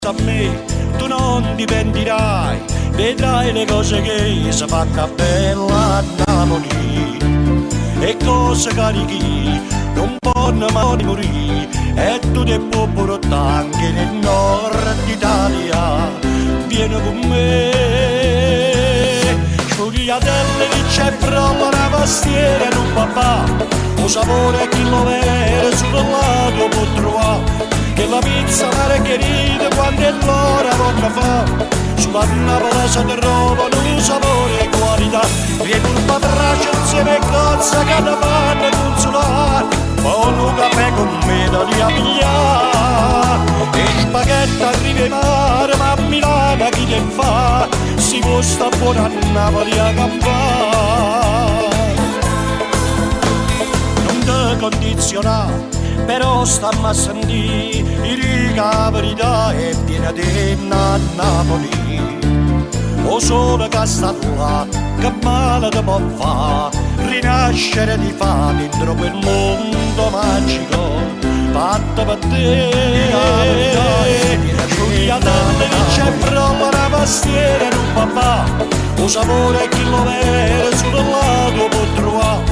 a me, tu non ti pentirai, vedrai le cose che si fanno bella a Napoli. E cose carichi non possono mai morire, e tu ti puoi portare anche nel nord Italia. Vieni con me, sfogliatelle che c'è proprio una pastiera in un papà, un sapore che lo vero sul lato può trovare, che la pizza margherita quando è l'ora vorrà fa. Sulla Napoli si trovano un sapore e qualità, viene un patracio insieme a cozza che da panna consolare, buono caffè con me da lì a pigliare, e spaghetti arriva in mare, ma a Milano chi te fa, si costa buona a Napoli a campare. Non ti condizionare, però stamma a sentire i ricavrità e viene te a Napoli. O solo che sta là, che male ti può fare, rinascere di fa dentro quel mondo magico, fatto per te. Sfogliatelle che c'è proprio una pastiera in un papà, un sapore che lo vero sul lato può trovare,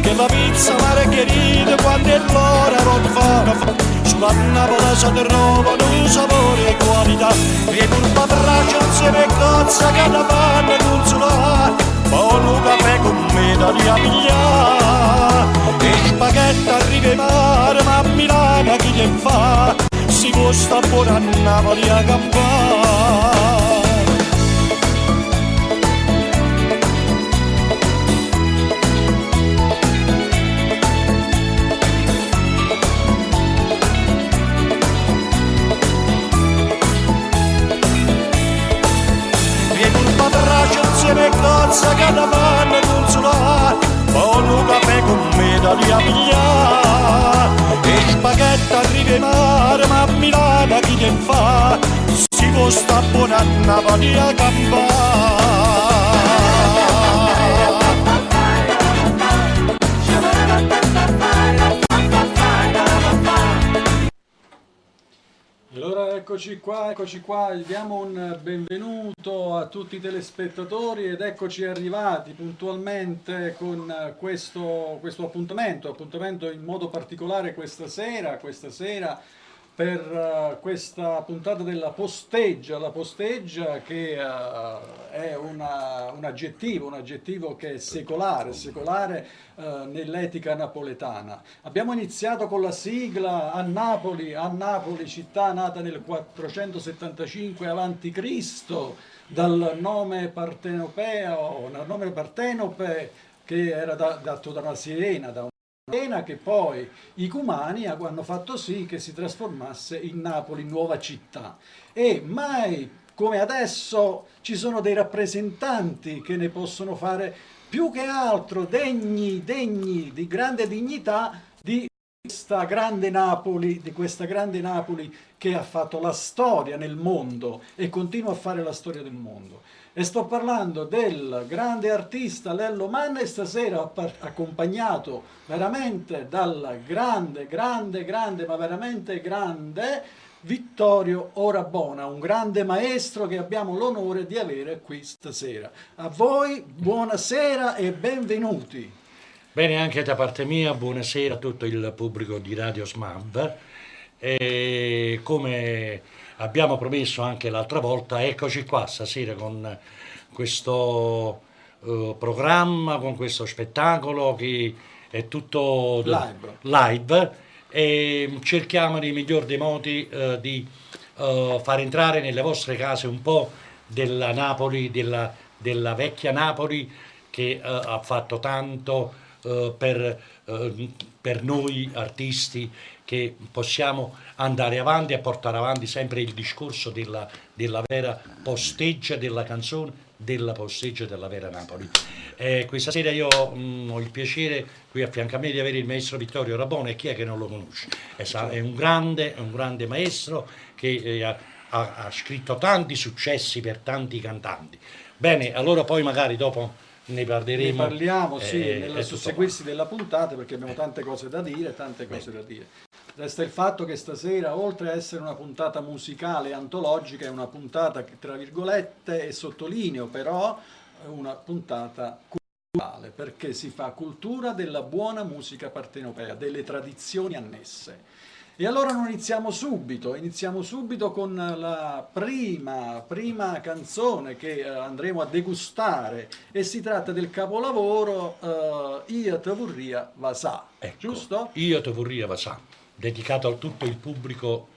che la pizza margherita quando è l'ora non fa. Sulla Napoli si trovano un sapore e qualità, viene un patracio insieme a cozza che da panna consolare, buono caffè con me da lì a pigliare, e spaghetti arriva in mare, ma a Milano chi te fa, si costa buona a Napoli a campare. Insieme a cozza che da panna consolare, buono caffè con me da lì a pigliare, e spaghetti arriva in mare, ma a Milano chi te fa, si costa buona a Napoli a campare. Allora eccoci qua, diamo un benvenuto a tutti i telespettatori ed eccoci arrivati puntualmente con questo appuntamento in modo particolare questa sera per questa puntata della posteggia, la posteggia che è un aggettivo che è secolare nell'etica napoletana. Abbiamo iniziato con la sigla a Napoli, città nata nel 475 a.C., dal nome partenope che era dato da una sirena, che poi i Cumani hanno fatto sì che si trasformasse in Napoli nuova città, e mai come adesso ci sono dei rappresentanti che ne possono fare più che altro degni di grande dignità di questa grande Napoli che ha fatto la storia nel mondo e continua a fare la storia del mondo. E sto parlando del grande artista Lello Manna, e stasera accompagnato veramente dal grande, ma veramente grande Vittorio Orabona, un grande maestro che abbiamo l'onore di avere qui stasera. A voi buonasera e benvenuti. Bene, anche da parte mia, buonasera a tutto il pubblico di Radio SMAV. E come abbiamo promesso anche l'altra volta, eccoci qua stasera con questo programma, con questo spettacolo che è tutto live, e cerchiamo nei miglior dei modi di far entrare nelle vostre case un po' della Napoli, della vecchia Napoli, che ha fatto tanto per noi artisti, che possiamo andare avanti e portare avanti sempre il discorso della vera posteggia della canzone, della posteggia della vera Napoli. Questa sera io ho il piacere qui a fianco a me di avere il maestro Vittorio Orabona, e chi è che non lo conosce? È un grande maestro che ha scritto tanti successi per tanti cantanti. Bene, allora poi magari dopo ne parliamo, sì, nel susseguirsi della puntata, perché abbiamo tante cose da dire, Resta il fatto che stasera, oltre a essere una puntata musicale antologica, è una puntata che, tra virgolette, e sottolineo però, è una puntata culturale, perché si fa cultura della buona musica partenopea, delle tradizioni annesse. E allora noi iniziamo subito con la prima canzone che andremo a degustare, e si tratta del capolavoro Io te vorria vasà, Ecco, giusto? Io te vorria vasà, dedicato a tutto il pubblico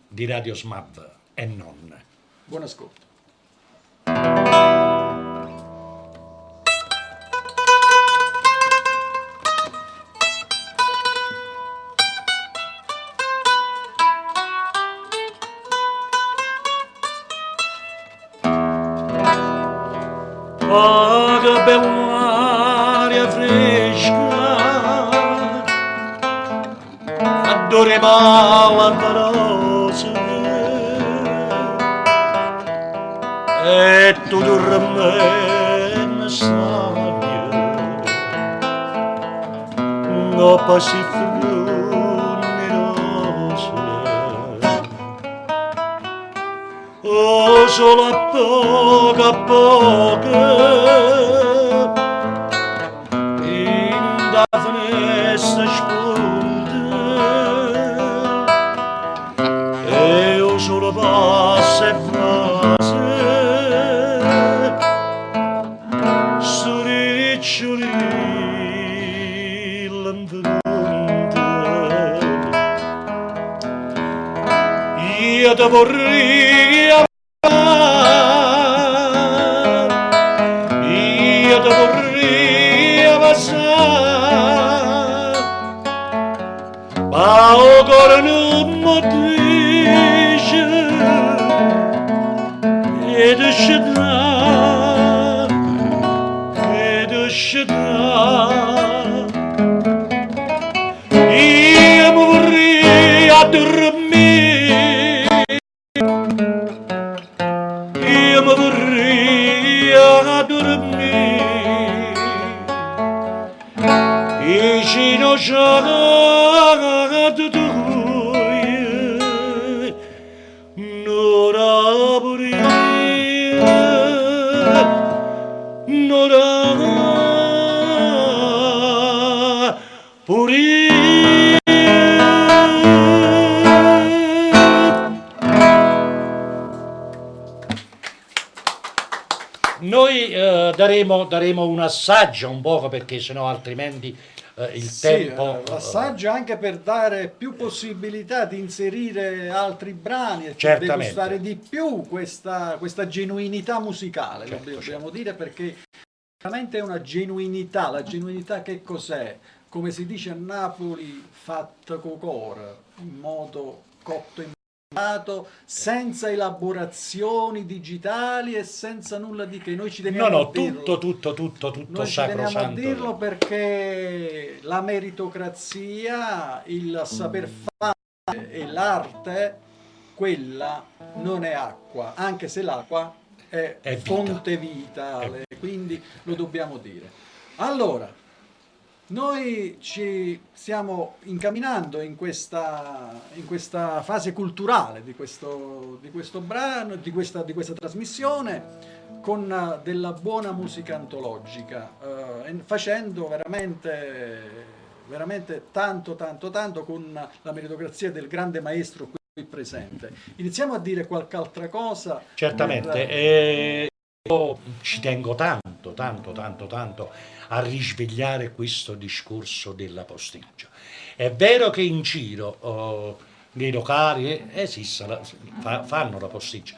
di Radio SMAV e non. Buon ascolto. Oh, che bell'aria fresca, adore malantarosa, e tu dormi sagno, no passi rose. Oh, solo a poco, in da finestra spunta, e io solo passa e frase, su riccioli l'enfanta. Io te vorrei io te vorrei passare, ma o cuore non mi dice ed uscirà, io mi vorrei addormire, io mi vorrei addormire, vicino a tu, non la pure. Noi daremo un assaggio un poco, perché sennò altrimenti il tempo... L'assaggio anche per dare più possibilità di inserire altri brani e Certamente. degustare di più questa genuinità musicale, Certo, dobbiamo dire, perché veramente è una genuinità. La genuinità che cos'è? Come si dice a Napoli, fatta co cor, in modo cotto e mangiato, senza elaborazioni digitali e senza nulla di che. Noi ci teniamo a dirlo. tutto Noi ci teniamo a sacrosanto. dirlo perché la meritocrazia, il saper fare e l'arte, quella non è acqua, anche se l'acqua è È vita. fonte vitale, quindi lo dobbiamo dire. Allora, noi ci stiamo incamminando in questa fase culturale di questo brano, di questa trasmissione, con della buona musica antologica, facendo veramente tanto con la meritocrazia del grande maestro qui presente. Iniziamo a dire qualche altra cosa. Certamente, io ci tengo tanto a risvegliare questo discorso della posticcia. È vero che in giro nei locali fanno la posticcia,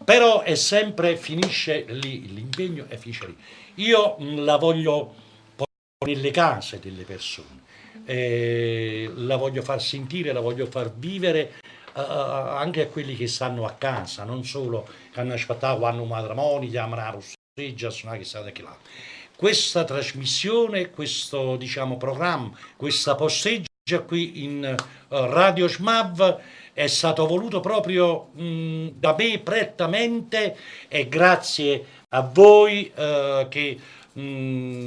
però è sempre, finisce lì, l'impegno e finisce lì. Io la voglio portare nelle case delle persone, la voglio far sentire, la voglio far vivere anche a quelli che stanno a casa, non solo che hanno aspettato quando un matrimonio chiamano la posticcia, sono chissà da che là. Questa trasmissione, questo programma, questa posteggia qui in Radio SMAV è stato voluto proprio da me prettamente, e grazie a voi che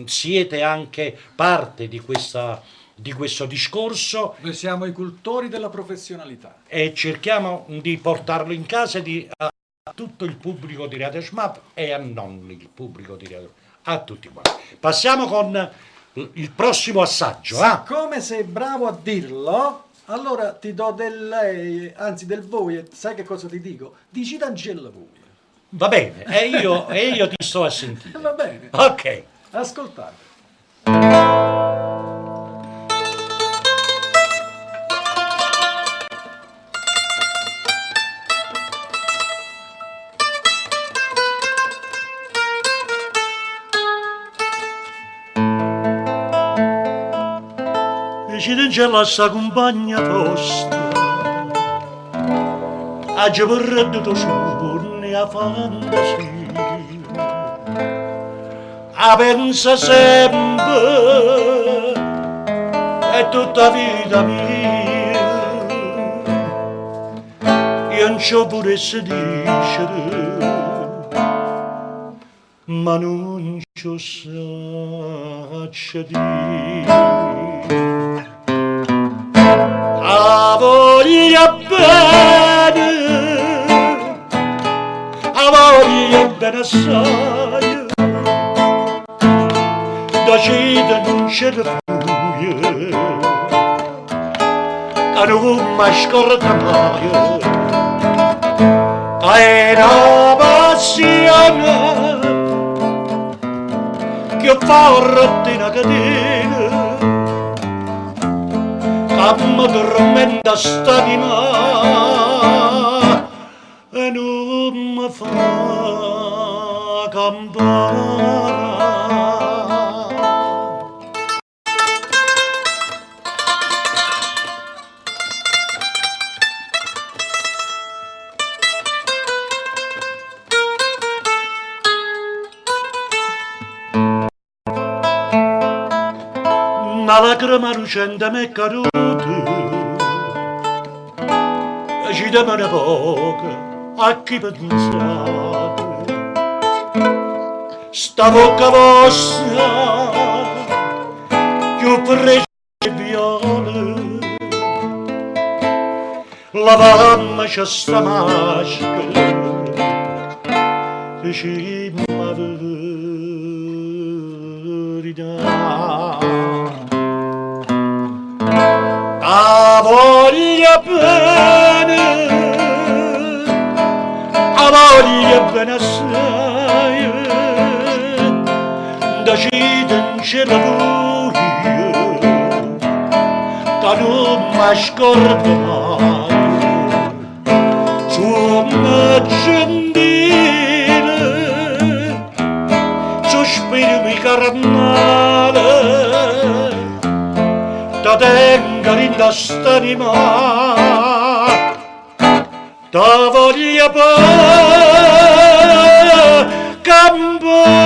siete anche parte di questa di questo discorso Noi siamo i cultori della professionalità. e cerchiamo di portarlo in casa a tutto il pubblico di Radio SMAP e a non il pubblico di Radio, a tutti quanti. Passiamo con il prossimo assaggio. Come sei bravo a dirlo, allora ti do del lei, anzi del voi, e sai che cosa ti dico? Dici d'Angela voi. Va bene, e io ti sto a sentire. Va bene, Ok. ascoltate. Dici d'Angela sta compagna tosta, oggi vorrebbe tu giorni a fantasia, a pensa sempre, è tutta vita mia, io non ci potessi dicere, ma non ci saccio dire. A voglia bene, a voglia bene assai, da cita non c'è fuia, che non mi scorda mai, che è una passione che fa una catena, che mi tormenta st'anima e non mi fa campare. Una lacrima lucente mi è caduta, ci demane poco a chi pensate. Sta bocca vostra più presa di viole, la mamma c'è sta maschera dice la verità. A voglia bene, a voglia bene assai, da cita in cielo buio, che non mi scordo mai. Suona gentile, sospirami carnale, da tenga in st'anima, da voglia campare.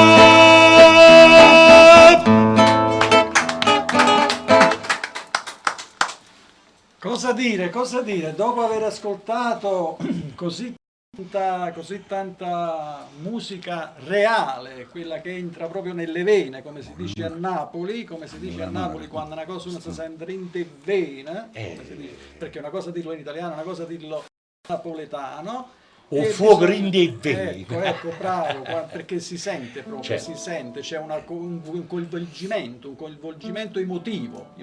Cosa dire, cosa dire? Dopo aver ascoltato così tanta musica reale, quella che entra proprio nelle vene, come si dice a Napoli, quando una cosa uno si sente in te vena, come si dice, perché una cosa dirlo in italiano, una cosa dirlo in napoletano. Un fuoco in te vene. Ecco, bravo, perché si sente proprio, Certo. si sente, c'è un coinvolgimento emotivo.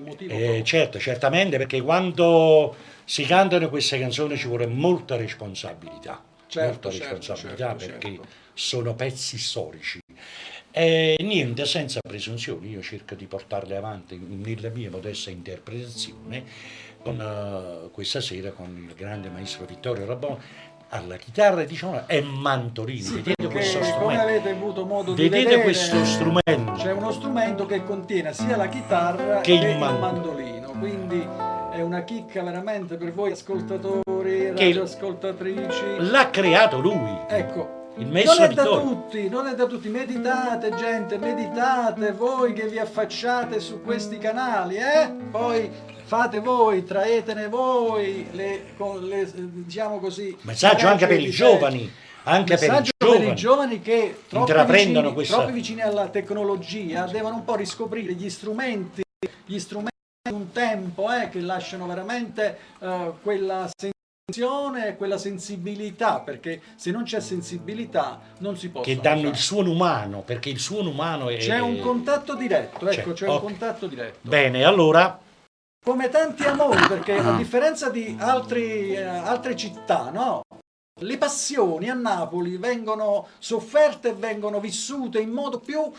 Certo, certamente, perché quando si cantano queste canzoni ci vuole molta responsabilità. Certo, molta responsabilità, certo, perché certo. sono pezzi storici. E niente, senza presunzioni, io cerco di portarle avanti nella mia modesta interpretazione, con, questa sera con il grande maestro Vittorio Rabon alla chitarra, diciamo, e mandolini. Sì, vedete questo come strumento? avete avuto modo di Vedete vedere, questo strumento? c'è uno strumento che contiene sia la chitarra Che che il il mandolino. mandolino, quindi è una chicca veramente per voi ascoltatori, Che radioascoltatrici. L'ha creato lui. Ecco, Il maestro non è da Vittorio. tutti, non è da tutti. Meditate, gente, meditate voi che vi affacciate su questi canali, poi fate voi, traetene voi diciamo così. Messaggio anche per i giovani, anche per i Messaggio per giovani. i giovani che Intraprendono questa- troppo vicini alla tecnologia devono un po' riscoprire gli strumenti un tempo che lasciano veramente quella sensazione e quella sensibilità, perché se non c'è sensibilità non si possono che danno fare. il suono umano, perché il suono umano è... C'è un contatto diretto, ecco, c'è un ok. contatto diretto. Bene, allora... Come tanti amori, perché a differenza di altre città, no? Le passioni a Napoli vengono sofferte e vengono vissute in modo più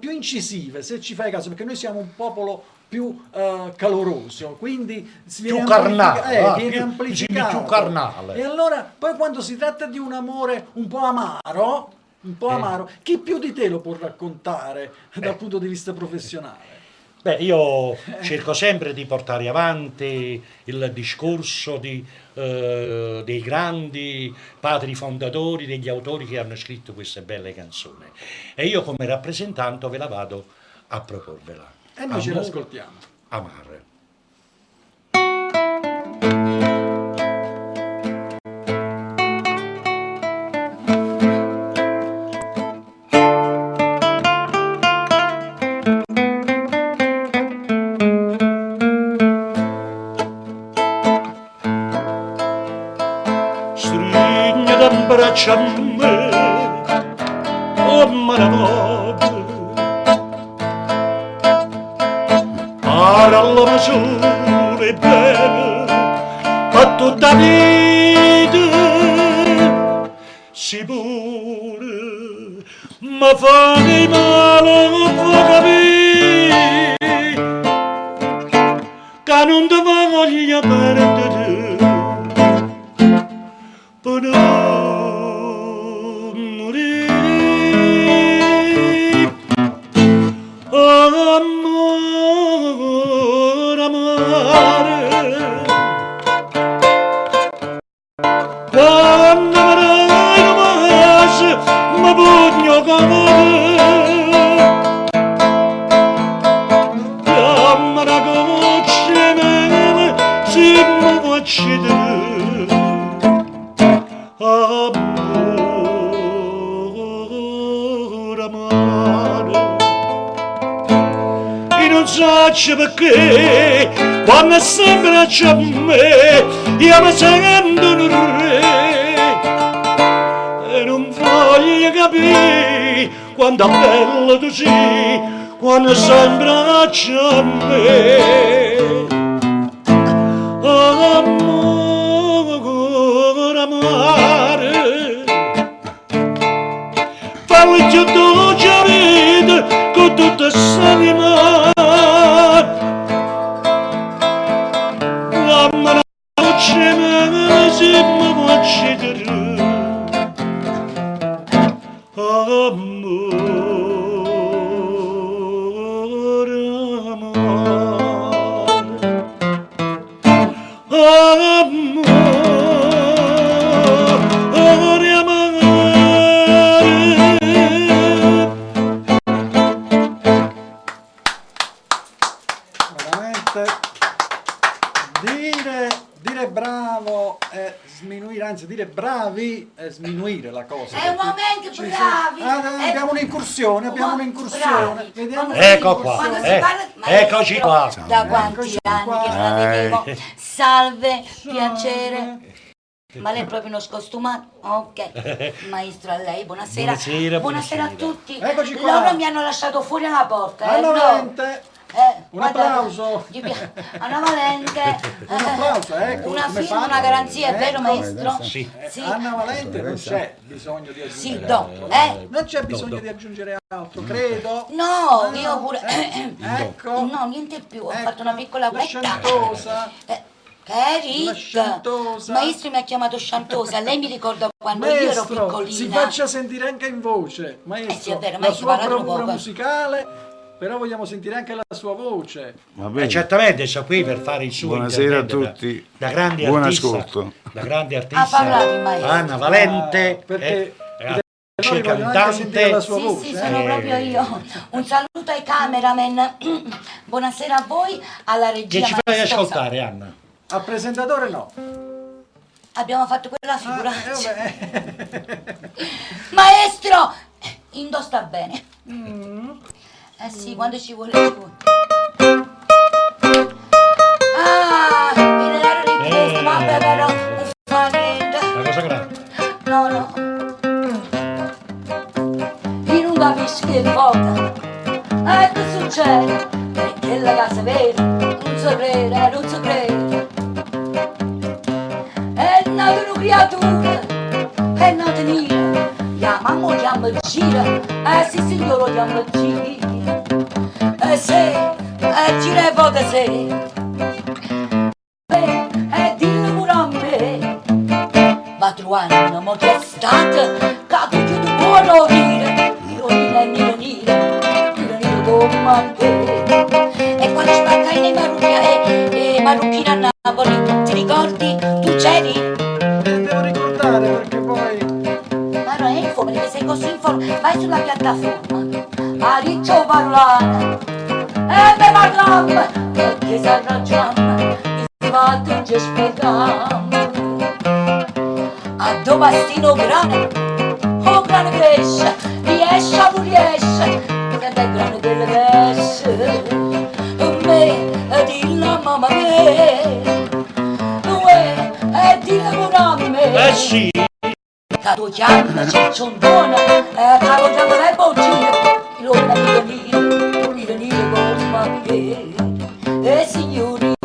incisive, se ci fai caso, perché noi siamo un popolo più caloroso, quindi Più carnale, viene più amplificato. carnale. E allora, poi quando si tratta di un amore un po' amaro, chi più di te lo può raccontare dal punto di vista professionale? Beh, io cerco sempre di portare avanti il discorso dei grandi padri fondatori, degli autori che hanno scritto queste belle canzoni. E io come rappresentante ve la vado a proporvela. E noi ce l'ascoltiamo. Amare. Braccia a me, oh maravoglia, alla misura e bene, a tutta vita, si pure, ma fa di male, non può capire, che non ti voglio perdere, per perché quando sembra a me io mi sento un re e non voglio capire quanto bello tu sei quando sembra a me amore amare fallo già dolce vita con tutta questa vita Dire bravo è sminuire, anzi dire bravi è sminuire la cosa. È un momento bravi. Abbiamo un'incursione, Bravi. Vediamo Ecco qua, Quando si parla- eccoci qua. Da quanti Eccoci anni qua. che non la vedevo. Salve, piacere. Ma lei è proprio uno scostumato? Ok. Maestro, a lei, buonasera. Buonasera. A tutti. Eccoci qua. Loro mi hanno lasciato fuori alla porta. Anna no. Valente, un guarda, applauso. Anna Valente. Un applauso, ecco. Una come firma, fa? una garanzia, è vero Ecco. maestro? Sì. Sì. Anna Valente non c'è bisogno di aggiungere Sì, altro. do. Non c'è bisogno di aggiungere altro, credo. No, io pure. Ecco. No, niente più, ho Ecco. fatto una piccola La quetta. sciantosa. Che è La ricca. sciantosa. Maestro mi ha chiamato sciantosa, lei mi ricorda quando io ero Maestro, piccolina. si faccia sentire anche in voce, maestro, sì, è vero, la maestro, sua parlate bravura poco. musicale, però vogliamo sentire anche la sua voce. Va bene. Certamente sono qui per fare il suo Buonasera a intervento tutti. da grande Buon artista, ascolto. da grande Ha artista parlato il maestro. Anna Valente, Perché attrice noi vogliamo anche sentire la cantante. sua Sì, voce. sì, sono proprio io. Un saluto ai cameraman. Buonasera a voi, alla regia. Che ci fai maestosa. ascoltare, Anna? Al presentatore no. Abbiamo fatto quella Ah, figuraccia. vabbè. Maestro! Indo sta bene. Eh sì, quando ci vuole ci vuole. capisci che volta. E che succede? Perché la casa è vera, non so credere, non so credere. È nata una creatura, è nata nera, la mamma chiama gira, sì signore chiama gira. E se, gira e volta se, e dillo pure a me. Va trovando una moglie stata, che tu chiudi buono dire, nira, nira, nira, nira, nira, come te. E quando spaccai nei marocchini a Napoli, ti ricordi? Tu c'eri? Devo ricordare perché poi... Ma non è in forma, perché sei così in forma, vai sulla piattaforma, a riccio parlare, e me parlammo, perché si arrangiamo, i fatti ci spieghiamo. A dove stino grane, oh grane cresce, riesce o non riesce, che è grane che le cresce. Me, dillo a mamma me, e dillo pure a me. Sì. Che tu chiami, c'è un buono, che lo chiamo le bocce, lo nire come me. E signorine,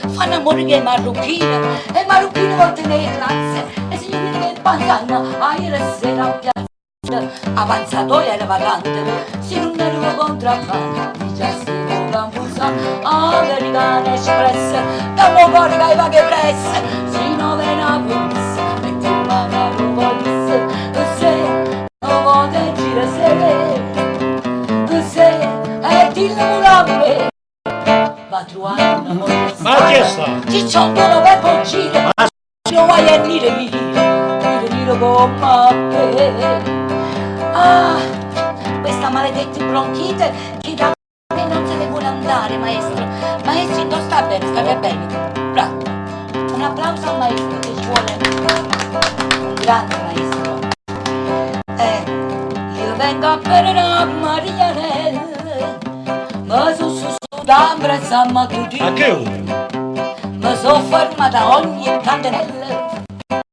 fanno amore che è marocchina, e marocchina volte nelle razze, e signorine che panzana, a ieri sera a piazza, avanzatoia era vacante, se non ero contrabbando, di già stiamo campusa, americana espress, da un po' che va che pressa, si non ve ne avvisa, metti in mano a robolisse, se non vuole gira se, e dillo pure a me. Va trovando una moglie Ma che sta? ci c'è un dono per boccire, non vai a dire come me. Ah, questa maledetta bronchite che da me non se ne vuole andare, maestro. Maestro, non sta bene, state bene. Bravo. Un applauso al maestro che ci vuole. Un grande maestro. Io vengo a bere a Marianelle, ma su da brezza mattutina. A che ora? Mi sono fermata ogni candelella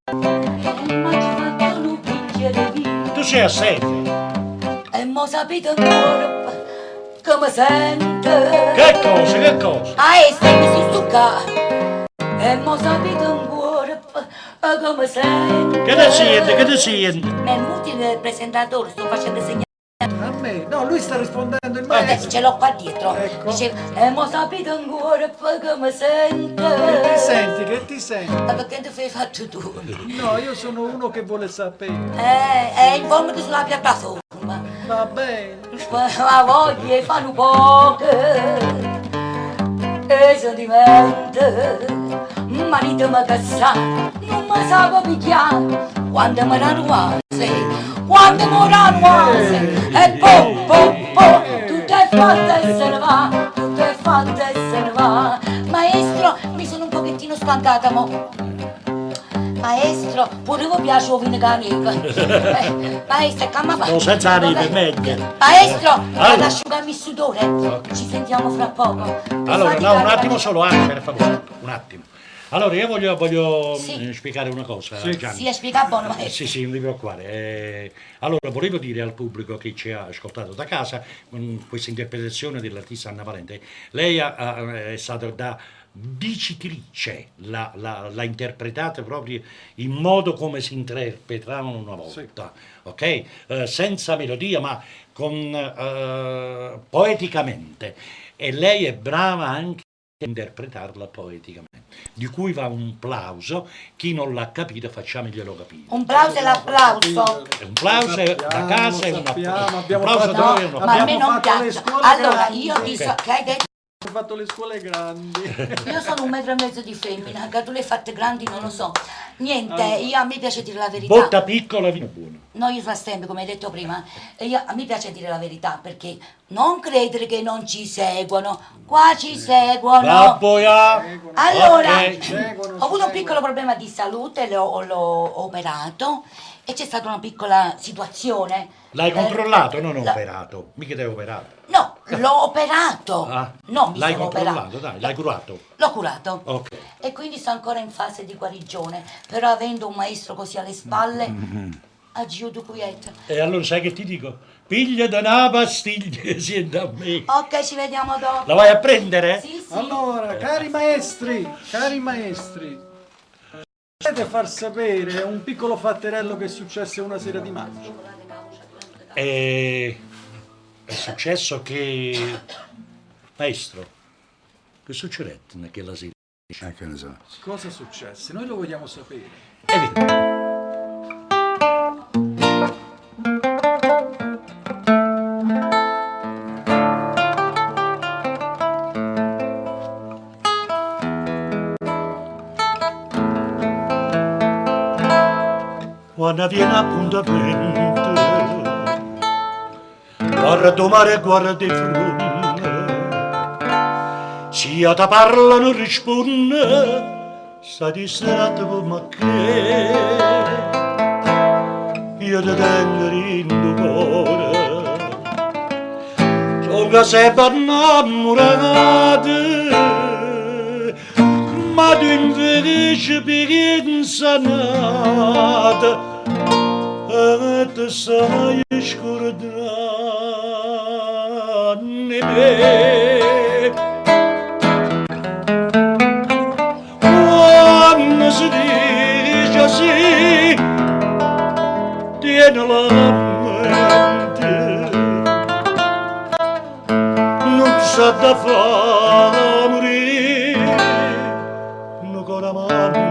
e mi ha fatto un bicchiere di vino. Tu sei assente. E mo sapete ancora come sente. Che cosa, che cosa? Mi si stucca. E mo sapete ancora come sente. Che ti sente, che ti sente? Ma è inutile il presentatore, sto facendo segnali. A me? No, lui sta rispondendo il Adesso maestro. ce l'ho qua dietro. Ecco. Dice, e mo sapete ancora come sente. Che ti senti? Che ti senti? Ma perché ti fai fatto tu? No, io sono uno che vuole sapere. Informati sulla piattaforma. Va bene. Ma voglia fanno poche e sentimenti. Marito mi cassa, non mi sa come picchiare. Quando mi ranuase, quando mi ranuase. E po, tutto è fatto e se ne va, tutto è fatto e se ne va. Maestro, mi sono un pochettino stancata, mo. Maestro, pure vi piace il vino canico. Maestro, calma fa. No, senza ridere, meglio. Maestro, vado ad asciugarmi il sudore. Ci sentiamo fra poco. Allora, no, un attimo solo, per favore, un attimo. Allora, io voglio Sì. spiegare una cosa, Gianni. Sì, spiega buono, maestro. Sì, non vi preoccupare. Allora, volevo dire al pubblico che ci ha ascoltato da casa con questa interpretazione dell'artista Anna Valente. Lei è stata da dicitrice, l'ha interpretata proprio in modo come si interpretavano una volta, ok? Senza melodia, ma con poeticamente. E lei è brava anche a interpretarla poeticamente, di cui va un plauso. Chi non l'ha capito facciamoglielo capire. Un plauso e l'applauso. Un plauso da casa e un sappiamo, applauso. abbiamo Un plauso fatto- da voi e un No, applauso. ma a me non fatto le piace. scuole Allora, grandi. io ti so che hai detto. Ho fatto le scuole grandi. Io sono 1,5 m di femmina, che tu le hai fatte grandi non lo so. Niente, io a me piace dire la verità. Botta piccola, vino buono. No, io sono sempre, come hai detto prima, a me piace dire la verità, perché non credere che non ci seguono, qua ci seguono. Babboia. Allora, Ok. Seguono, ho avuto un seguono. piccolo problema di salute, l'ho operato e c'è stata una piccola situazione. L'hai controllato, non la- operato. Mica te hai operato. No, l'ho operato. Ah, No, mi l'hai sono controllato, operato. dai, l'hai curato. L'ho curato. Ok. E quindi sto ancora in fase di guarigione, però avendo un maestro così alle spalle, Addio tu poeta. E allora sai che ti dico? Piglia da una pastiglia e sienta a me. Ok, ci vediamo dopo. La vai a prendere? Sì, sì. Allora, cari maestri, potete far sapere un piccolo fatterello che è successo una sera di maggio? È successo che... Maestro, che succede quella sera? Che ne so. Cosa è successo? Noi lo vogliamo sapere. È vero. Quando viene appuntamento, guarda mare e guarda i fronte, sia da parla non risponde, sta distratto come che, io ti tengo in cuore, sono sempre innamorato, ma tu invece pensa nata, e te sai scordare me. Quando si dice sì, tieni la mente, non sa da fare morire, non con amante.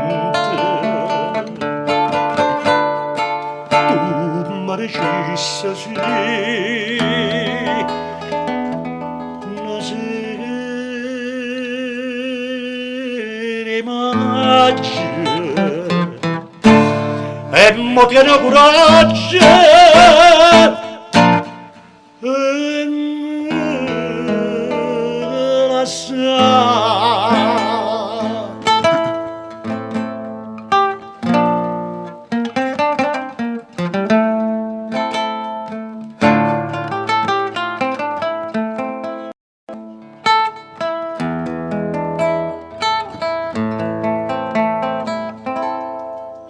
Maricissa sì, una sera maggio, e mo tiene coraggio, e la sa.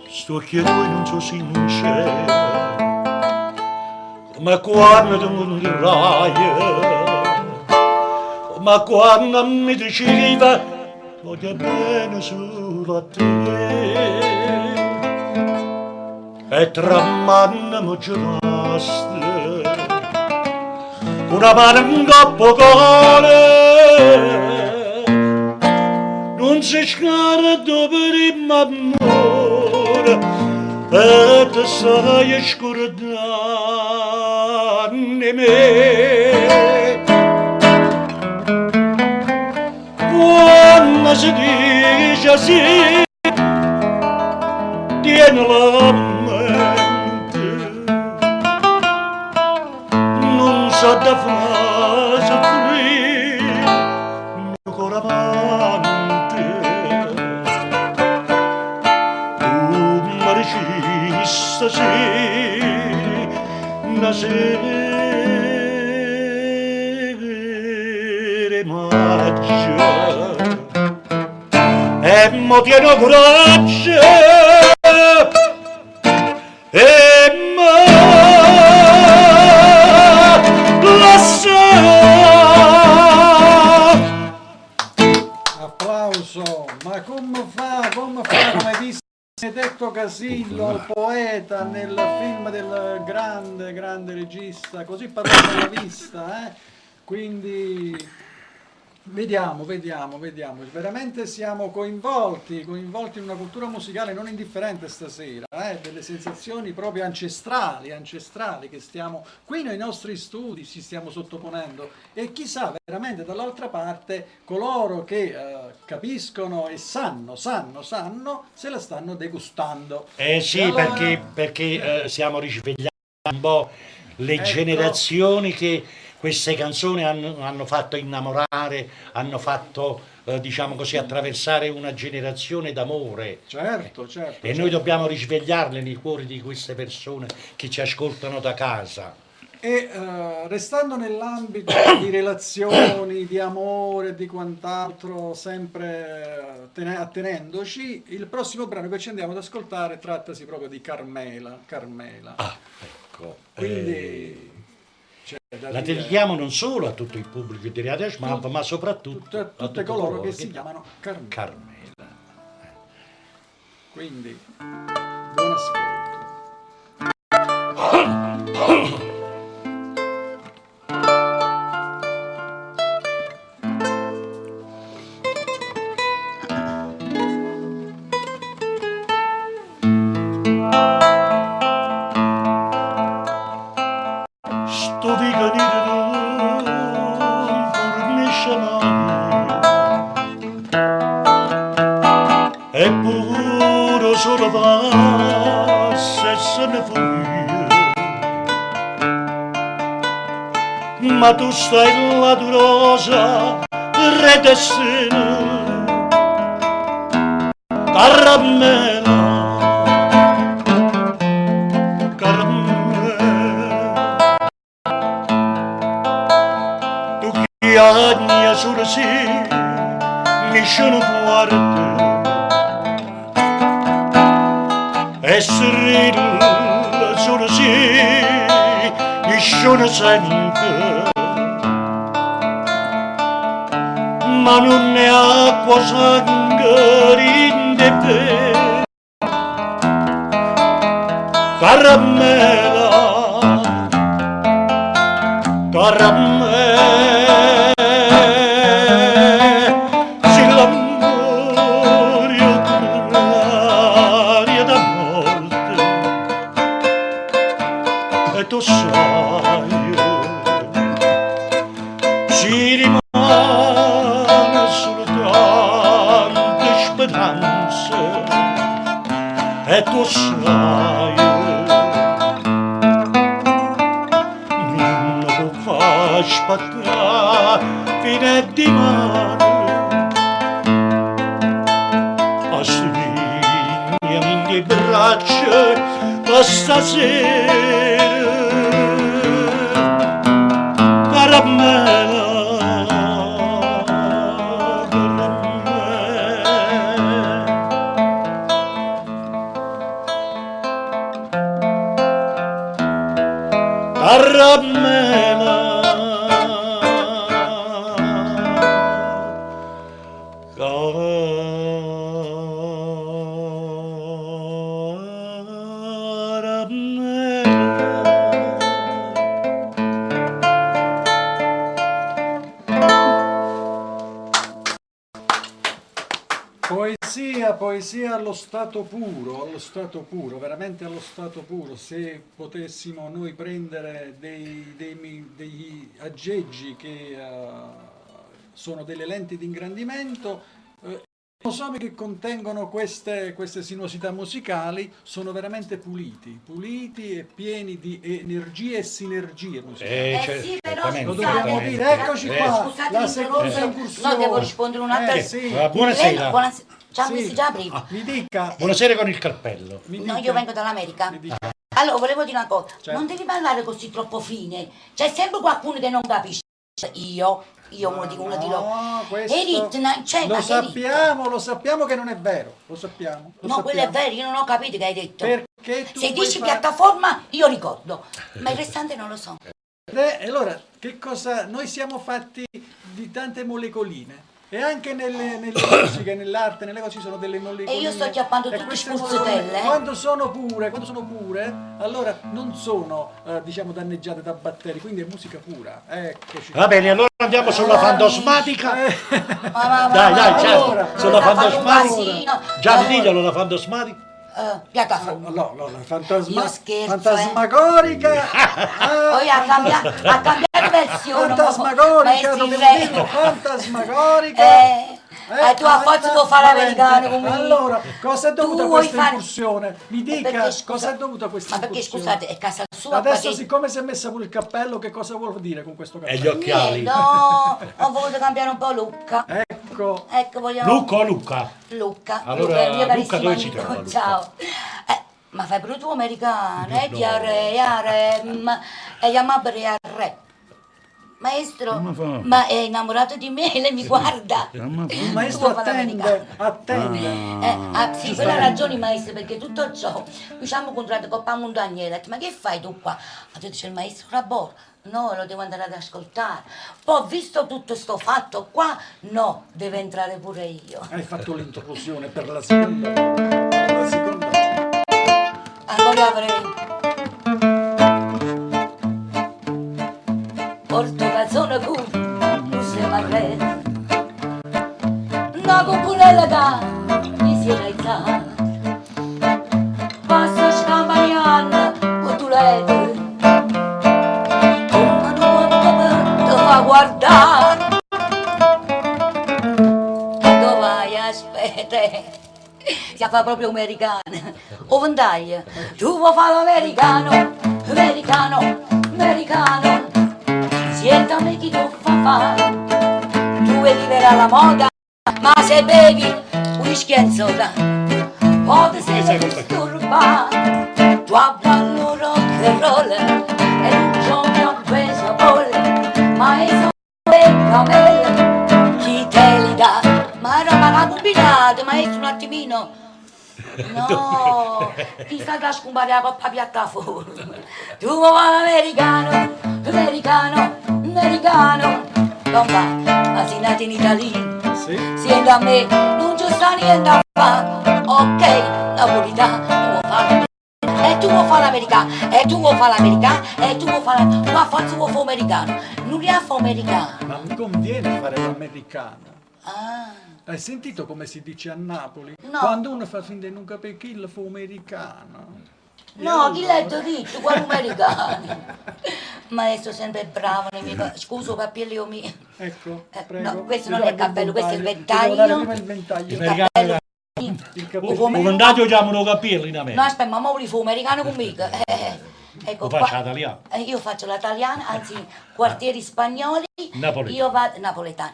Sto chiedo e non so sincero, ma quando tu mi dirai, ma quando mi diceva voglio bene solo a te, e tra mano mi giuraste, una mano in coppo cuore, non si scarda per il amore, e te sai scordare me. Quando si dice sì, tieni la mente, non sa da fare soffrire, con amante. Maricissa sì, una sera maggio, e mo tieno coraggio, e mo lascia. Applauso, ma come fa, come hai visto Benedetto Casillo, il poeta, nel film del grande regista, così parlava alla vista, Quindi vediamo, veramente siamo coinvolti in una cultura musicale non indifferente stasera, delle sensazioni proprio ancestrali che stiamo qui nei nostri studi ci stiamo sottoponendo, e chissà veramente dall'altra parte coloro che capiscono e sanno se la stanno degustando. Sì, allora... perché stiamo risvegliando un po' le Ecco. generazioni che queste canzoni hanno fatto innamorare, hanno fatto, diciamo così, attraversare una generazione d'amore. Certo. E noi dobbiamo risvegliarle nei cuori di queste persone che ci ascoltano da casa. E restando nell'ambito di relazioni, di amore, di quant'altro, sempre attenendoci, il prossimo brano che ci andiamo ad ascoltare trattasi proprio di Carmela. Carmela. Ah, ecco. Quindi c'è da La dire dedichiamo non solo a tutto il pubblico di Radio Smamp, ma soprattutto a tutte tutti coloro che si chiamano Carmela. Carmela. Quindi, buon ascolto. Sto di canire non fornisce mai, e pure solo passa e se ne furia, ma tu stai là tu rosa, re destino, caramella, Agnia sursi mi sono guarda e sorride sursi mi sono sente, ma non è acqua sangue in te caramella caramella. Tu sai, ci rimane soltanto speranza, e tu sai, non lo fa aspettare fino a dimani, a stringermi in le braccia stasera. Caramela, Poesia allo stato puro, veramente allo stato puro. Se potessimo noi prendere degli aggeggi che sono delle lenti di ingrandimento, i cromosomi che contengono queste sinuosità musicali sono veramente puliti e pieni di energie e sinergie musicali. Sì, però Lo dobbiamo dire, eccoci qua, la seconda incursione. No, devo rispondere un'altra. Sì. Buonasera. Ci ha Sì. visto già prima. Mi dica. Buonasera con il cappello. No, io vengo dall'America. Mi dica. Allora, volevo dire una cosa. Certo. Non devi parlare così troppo fine. C'è sempre qualcuno che non capisce. Io uno di loro. No, questo lo sappiamo che non è vero. Lo sappiamo. No, quello è vero, io non ho capito che hai detto. Perché tu Se vuoi dici fare- piattaforma, io ricordo. Ma il restante non lo so. Allora, che cosa? Noi siamo fatti di tante molecoline. E anche nelle musiche, nell'arte, nelle cose ci sono delle molecoline. E io sto chiappando E tutte queste spruzzatelle, molecoline, quando sono pure, allora non sono, diciamo, danneggiate da batteri, quindi è musica pura. Eccoci. Va bene, allora andiamo sulla fantosmatica. Ma, Dai, allora, certo. Sulla sta facendo un fantosmatica. casino. Già diglielo la fantosmatica. Piattaforma. No, la Io scherzo, fantasmagorica. Poi ha cambiato versione. Fantasmagorica, Maestri dove re. dico fantasmagorica. Tu a forza devo fare l'americano come Allora, cosa è dovuta Tu questa vuoi fare- incursione? Mi dica, Perché, cosa è dovuta questa Ma perché incursione? scusate, è casa sua? Adesso, perché- siccome si è messa pure il cappello, che cosa vuol dire con questo E cappello? gli occhiali. No, ho voluto cambiare un po' Lucca. Ecco, Ecco, vogliamo... Luca o Luca? Lucca. Allora, il mio Lucca, carissimo dove si amico. trova, Lucca? Ciao. Ma fai pure tu americano, No. diarre, e chiamava al re. Maestro, ma è innamorato di me, lei mi guarda. Il maestro attende. Sì, quella ha ragione, maestro, perché tutto ciò, ci siamo incontrati con Pammo Daniele, ha detto, ma che fai tu qua? Ha detto, c'è il maestro Rabor. No, lo devo andare ad ascoltare. Poi, visto tutto sto fatto qua, no, deve entrare pure io. Hai fatto l'interruzione per la seconda volta. Per la seconda volta. Ancora avrei. Porto canzone cu, tu sei marretta. Una cupulella da, mi si è alzata. Passa scampagnana, con tu lete. Come non ti fa guardare. Dove vai, aspetta. Si fa proprio americana. O vendaglia, tu vuoi fare l'americano, americano, americano. Sientami chi tu fa fare, tu vuoi vivere alla moda, ma se bevi whisky e soda, poi ti sei disturbato, tu ballo rock and roll, e un giorno a baseball, ma è solo camel, chi te li dà? Ma era una combinata, maestro un attimino. No, ti sta da scompare la coppa piattaforma. Tu vuoi l'americano, americano, americano. Non va, ma sei nato in Italia. Sì. Siendo a me, non c'è sta niente a fare. Ok, napolitano, tu vuoi fare e tu vuoi fare l'americano, e tu vuoi fare l'americano, e tu vuoi fare ma forse vuoi fare l'americano. Non li ha fa americano. Ma mi conviene fare l'americano. Ah. Hai sentito come si dice a Napoli? No. Quando uno fa finta di non capire chi lo fa americano. No, chi l'ha detto? Quale americano? Maestro sempre bravo, scuso cappello mio. Ecco, prego. No, questo Ti non do è il cappello, questo è il Ti devo dare prima il ventaglio. ventaglio. Il cappello. Il capello. Un vantaggio chiamano capelli in America. No, aspetta, ma ora fu americano conmigo. Ecco Lo faccio qua. italiano. Io faccio l'italiana, anzi quartieri spagnoli. Napoletano. Io vado napoletano.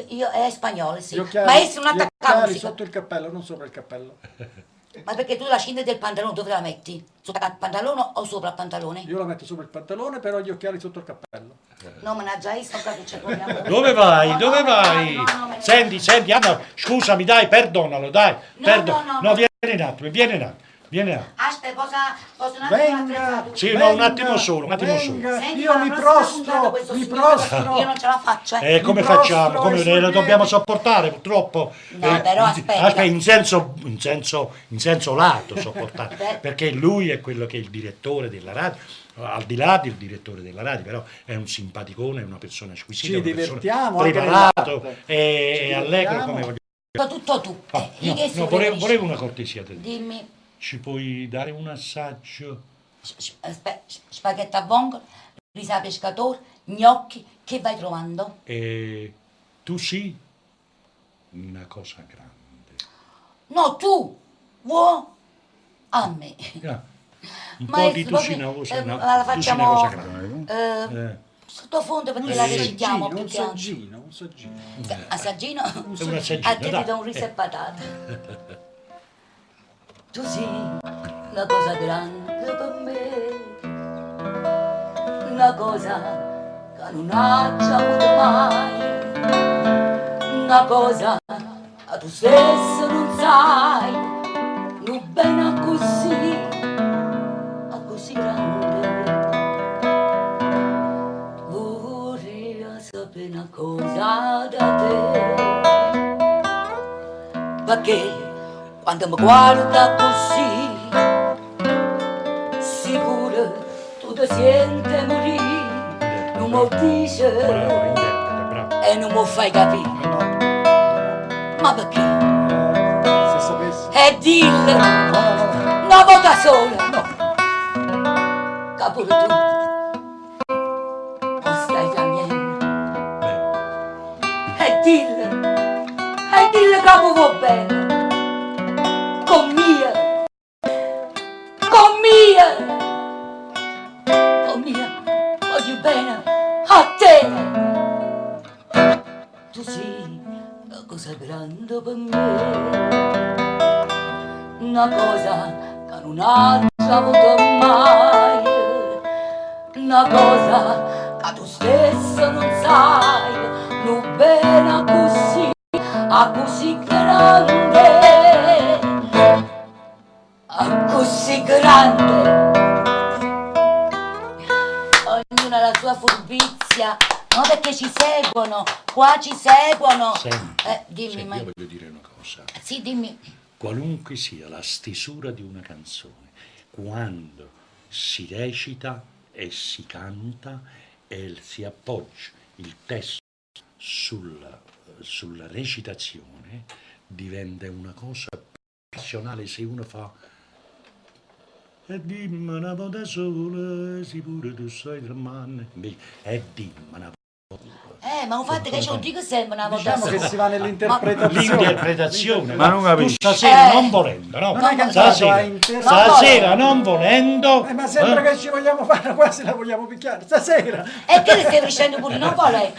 Io è spagnolo, sì. Gli occhiali- Maestro non gli attaccare occhiali musica. sotto il cappello, non sopra il cappello. Ma perché tu la cinghia del pantalone dove la metti? Sopra il pantalone o sopra il pantalone? Io la metto sopra il pantalone, però gli occhiali sotto il cappello. No, mannaggia, io so che c'è problema. Dove vai? No, Dove no, vai? no, no, no, Senti, Anna, scusami, dai, perdonalo, dai. No, vieni un attimo, vieni un attimo. Aspetta, posso un attimo Venga! attrezzato? Sì, no, un attimo solo, un attimo solo. Venga, Senti, io ma la mi prossima prostro, puntata questo mi signore- prostro. Io non ce la faccio, Come Mi prostro facciamo? Come ai suoi lo dobbiamo piedi. sopportare purtroppo? No, però aspetta. in senso lato sopportare, Beh. perché lui è quello che è il direttore della radio, al di là del direttore della radio, però è un simpaticone, è una persona squisita, Ci una persona divertiamo anche preparato nell'arte. e Ci allegro divertiamo. come voglio. Tutto tu. Ah, Di che si volevo preferisce? una cortesia da te. Dimmi, Ci puoi dare un assaggio? spaghetti a vongole, risa pescatore, gnocchi, che vai trovando? Tu sì, una cosa grande. No, tu, vuoi? A me. Ah, un Ma po' è di tu proprio- sì, una cosa, la tu sì, una facciamo cosa grande. sottofondo perché la recitiamo più un che altro. saggino, un saggino. Assaggino? Un assaggino, A te dai. ti do un riso e patate. Tu sì, una cosa grande per me, una cosa che non ha già avuto mai, una cosa che tu stesso non sai, non bene a così grande. Vorrei sapere una cosa da te, perché quando mi guarda così, sicuro tu ti senti morire, non mi dice Bravo, interprete, bravo. e non mi fai capire. Ma perché? Se sapessi. E dille No. una volta sola, capore tu, non stai piangendo. Beh, E dille che va bene. Con mia, voglio bene a te. Tu sei una cosa grande per me, una cosa che non ha già avuto mai, a così grande, a così grande. Ognuno ha la sua furbizia, no, perché ci seguono, qua ci seguono. Dimmi, Senti, ma... io voglio dire una cosa. Sì, dimmi. Qualunque sia la stesura di una canzone, quando si recita e si canta e si appoggia il testo sulla recitazione, diventa una cosa passionale. Se uno fa e dimmi una volta sola, sì pure tu sei tremante, invece e dimmi una Ma infatti che io dico sempre una volta Diciamo che sola. si va nell'interpretazione. l'interpretazione, Ma non tu capisco. stasera non volendo, no? Non hai cantato, Stasera, hai interpretato. stasera non volendo, Ma sembra che ci vogliamo fare, quasi la vogliamo picchiare, stasera. E che le stai dicendo pure, non volendo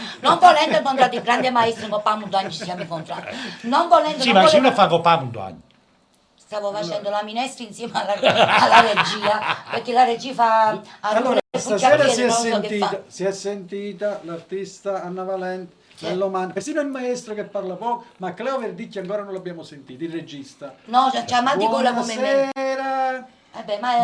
incontrare il grande maestro con Pamudani ci siamo incontrati. Non volendo, sì, non ma se uno volendo. fa copà anni. Stavo facendo la minestra insieme alla regia, perché la regia fa Allora, stasera fa. si è sentita l'artista Anna Valente, Mellomani, persino il maestro che parla poco, ma Cleo Verdicchia ancora non l'abbiamo sentito, il regista. No, c'è amanti gola come me. Buonasera. Ma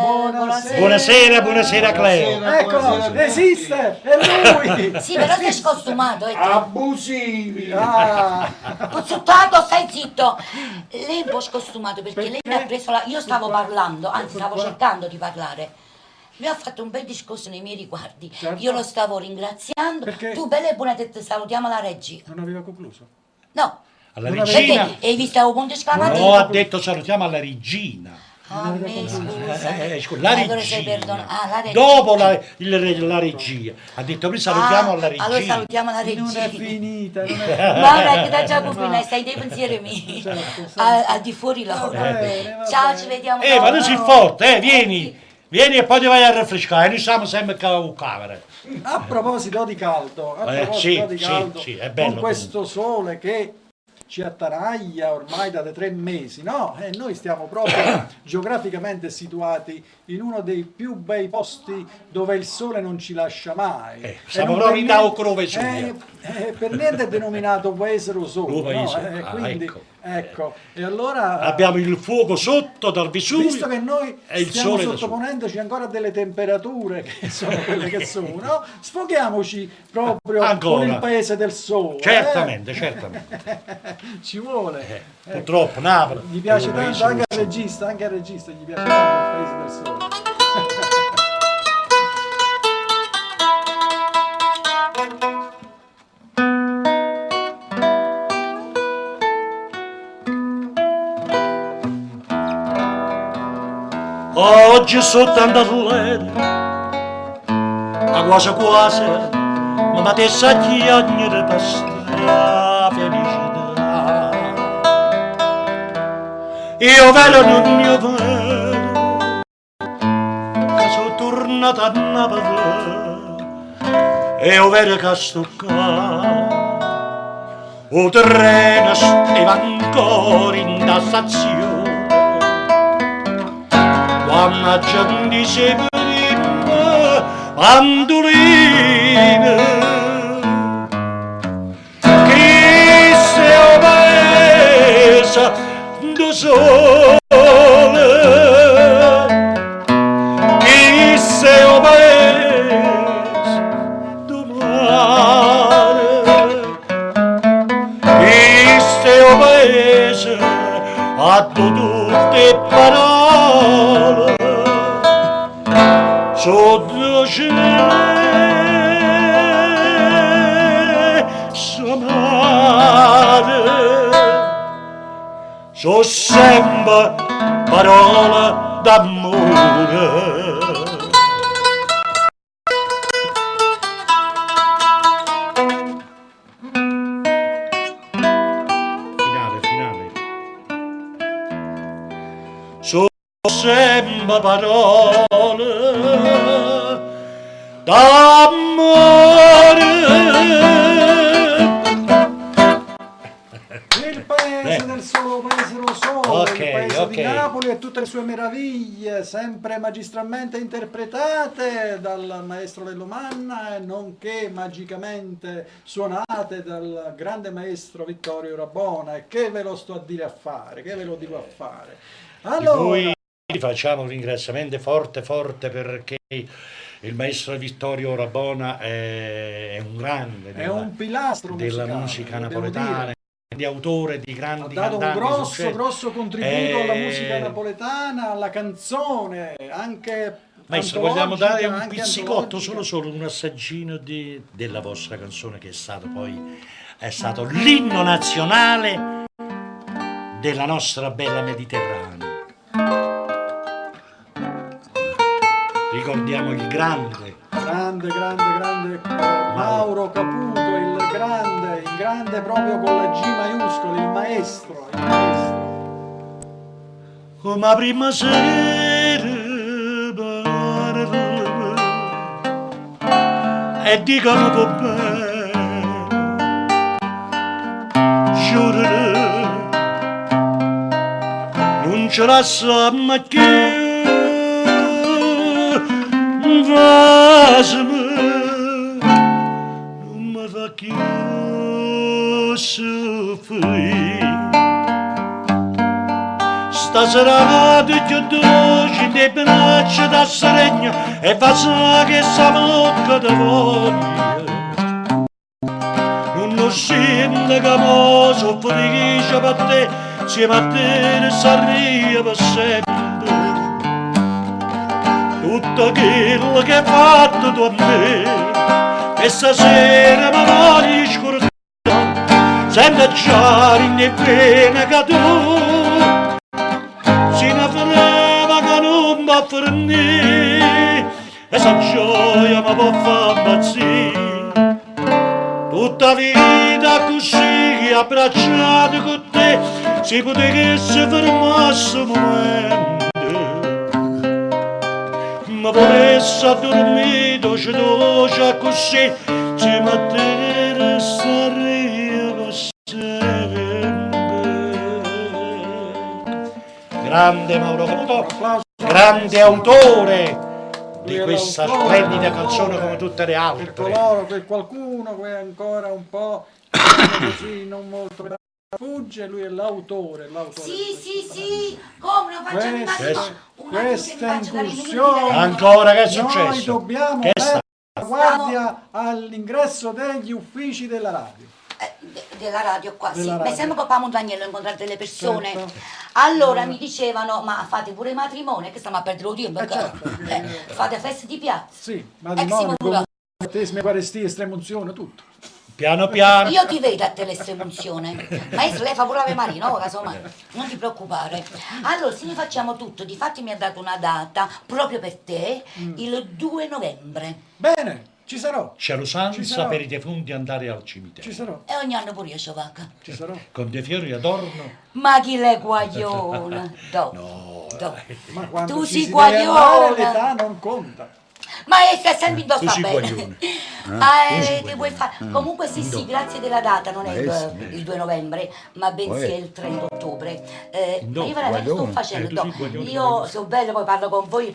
Buonasera. Buonasera Cleo. Eccolo, esiste, è lui. Sì, però sei scostumato, Abusivi! Ah, Pozzuttato, stai zitto! Lei è un po' scostumato perché lei mi ha preso la... Io stavo parlando, anzi stavo cercando di parlare. Lui ha fatto un bel discorso nei miei riguardi. Certo. Io lo stavo ringraziando. Perché? Tu, bella e buona, te salutiamo alla regia. non aveva concluso. No, Alla Non regina. perché hai visto un punto esclamativo? No, ha detto salutiamo alla regina. A me scusa. Scusa, la Allora sei regina. perdonato. Ah, la regia. Dopo la regia. Ha detto noi salutiamo alla regina. Allora salutiamo la regia. Non è finita, non è No, non è che da già cupina, stai dei pensieri miei. Certo, Al di fuori là. Va bene, va Ciao, bene. ci vediamo. Ma tu sei dopo. forte, vieni. Vieni e poi ti vai a rinfrescare. Noi siamo sempre con camera. A proposito di caldo, Sì, di sì, caldo, sì, è bello con questo sole che ci attanaglia ormai da 3 mesi, no? E noi stiamo proprio geograficamente situati in uno dei più bei posti dove il sole non ci lascia mai. siamo E non proprio in per niente- Crove Soglia. per niente è denominato Paese Rososo, Paese, no? Quindi, ecco. ecco, e allora... Abbiamo il fuoco sotto dal Vesuvio. Visto che noi e il stiamo sole da sopra. sottoponendoci ancora a delle temperature che sono quelle che sono, no? Sfoghiamoci proprio Ancora. con il paese del sole. Certamente, certamente. Ci vuole. Purtroppo Napoli. Gli piace è un tanto paese anche al regista gli piace tanto il paese del sole. Oggi sono tanto allegro, ma quasi mi matessa a chiagnere per sta felicità. Io vedo non io vedo, che sono tornato a Napoli, e io vedo che sto qua. O treno stava ancora in da stazione, quando la gente si prima mandoline, che se ho paese da sole, che se ho paese da mare, che se ho paese a tutte parole sotto sonare so sempre parole d'amore. Finale. So sempre parole d'amore. Il paese paese del solo, paese lo solo, Ok, il paese ok. di Napoli e tutte le sue meraviglie, sempre magistralmente interpretate dal maestro Lello Manna, nonché magicamente suonate dal grande maestro Vittorio Rabona. E che ve lo sto a dire a fare? Che ve lo dico a fare? Di Allora, cui facciamo un ringraziamento forte perché il maestro Vittorio Rabona è un grande è un pilastro della musicale, musica lo devo napoletana, dire. di autore di Ha grandi dato un cantanti grosso contributo alla musica Eh, napoletana, alla canzone, anche Maestro, vogliamo dare un anche pizzicotto, antologica. solo un assaggino della vostra canzone che è stato l'inno nazionale della nostra bella Mediterranea. Ricordiamo il grande Grande Mauro Caputo, il grande proprio con la G maiuscola, il maestro. come la prima sera e dicono con me giurare non ce la sanno più vasmi non mi fa più soffrire stasera tutti e due ci braccia da seregna e fa che sta bocca da voglia non sento che mo soffrisce per te insieme a te ne sarria per sempre tutto quello che hai fatto tu a me e stasera mi voglio scordare senza già ne pena che tu si ne freva che non va a fornire e sa gioia mi può far impazzire tutta vita così abbracciato con te si potesse fermasse un momento ma volesse a dormire dolce così si mattina staria per sempre grande Mauro Caputo grande autore di questa splendida canzone come tutte le Per altre coloro, per qualcuno che è ancora un po' così, non molto fugge, lui è l'autore. Sì, come non facciamo immagino Questa incursione ancora che è noi successo? dobbiamo Che mettere sta? la guardia all'ingresso degli uffici della radio. della radio qua, Della sì. radio. Mi sembra papà Montagnello incontrare delle persone. Certo. Allora mi dicevano, ma fate pure matrimonio, che stiamo a perdere il tempo, certo. fate feste di piazza. Sì, matrimonio, battesimi, eucaristie, estremunzione, tutto. Piano piano. Io ti vedo a te l'estremunzione. Maestro, lei fa pure Ave Maria, no? Casomai. Non ti preoccupare. Allora, se ne facciamo tutto, difatti mi ha dato una data proprio per te, il 2 novembre. Bene, ci sarò. C'è Ci l'usanza sarò. per i defunti andare al cimitero. Ci sarò, E ogni anno pure io ci vacca. ci sarò. Con dei fiori adorno. Ma chi l'è guaglione? No, Ma quando Tu ci sei si deve amare, guaglione. l'età non conta. Maestra, è sempre indossa Tu sei bene. guaglione. Che vuoi fare? Comunque sì, grazie della data, non è il 2 novembre, ma bensì è il 30 ottobre. Ma io veramente sto facendo, tu sei guaglione. io sono bello, poi parlo con voi,